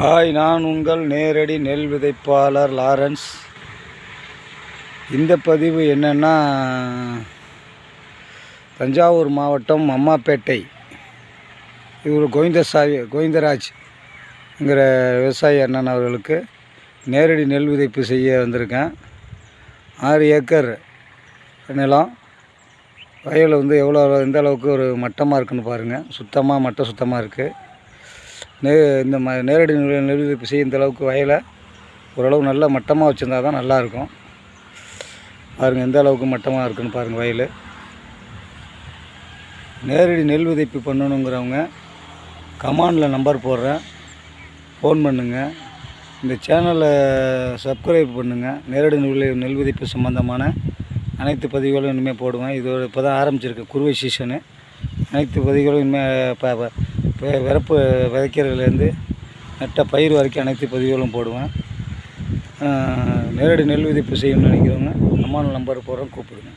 Hi, நான் உங்கள் நேரடி நெல் விதைப்பாளர் லாரன்ஸ். இந்த பதிவு என்னென்னா, தஞ்சாவூர் மாவட்டம் அம்மாப்பேட்டை இவர் கோவிந்தராஜ்ங்கிற விவசாயி அண்ணன் அவர்களுக்கு நேரடி நெல் விதைப்பு செய்ய வந்திருக்கேன். 6 ஏக்கர் நிலம். வயல் எந்த அளவுக்கு ஒரு மட்டமாக இருக்குன்னு பாருங்கள். சுத்தமாக இருக்குது. இந்த நேரடி நெல் விதைப்பு செய்ய இந்த அளவுக்கு வயலை ஓரளவு நல்ல மட்டமாக வச்சுருந்தா தான் நல்லாயிருக்கும். பாருங்கள் எந்த அளவுக்கு மட்டமாக இருக்குன்னு பாருங்கள். வயல் நேரடி நெல் விதைப்பு பண்ணணுங்கிறவங்க கமாண்டில் நம்பர் போடுறேன், ஃபோன் பண்ணுங்கள். இந்த சேனலை சப்ஸ்கிரைப் பண்ணுங்கள். நேரடி நெல் விதைப்பு சம்மந்தமான அனைத்து பதிவுகளும் இனிமேல் போடுவேன். இது இப்போ தான் ஆரம்பிச்சிருக்கு குறுவை சீசனு. அனைத்து பதிவுகளும் இனிமேல் விறப்பு விதைக்கிறதுலேருந்து நட்ட பயிர் வரைக்கும் அனைத்து பதிவுகளும் போடுவேன். நேரடி நெல் விதைப்பு செய்யணும்னு நினைக்கிறவங்க கமாண்ட் நம்பர் போடுறேன், கூப்பிடுங்க.